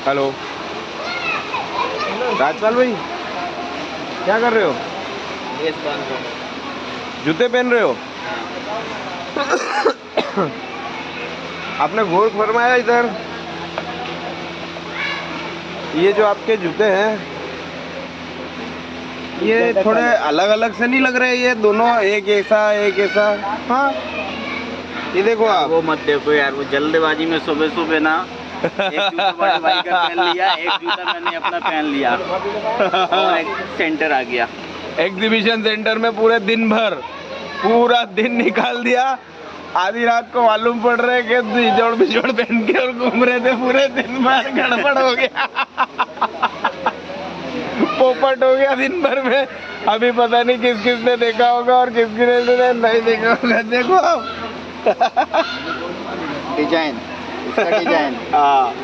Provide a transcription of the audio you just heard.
Hello Rajpal भाई, क्या कर रहे हो? जूते पहन रहे हो? आपने गौर फरमाया इधर, ये जो आपके जूते हैं ये थोड़े अलग अलग से नहीं लग रहे? ये दोनों एक ऐसा। हाँ, ये देखो आप। वो मत देखो यार, वो जल्दबाजी में सुबह सुबह ना एक जूता बड़े भाई का पहन लिया, एक जूता मैंने अपना पहन लिया और एक सेंटर आ गया। एग्जीबिशन सेंटर में पूरे दिन भर पूरा दिन निकाल दिया। आधी रात को मालूम पड़ रहा है कि बिजोड़ बिजोड़ पहन के और घूम रहे थे पूरे दिन भर। गड़बड़ हो गया, पोपट हो गया दिन भर में। अभी पता नहीं किस किस ने देखा होगा और किस किस ने नहीं देखा होगा। देखो आप डिजाइन, इसका डिजाइन। हाँ,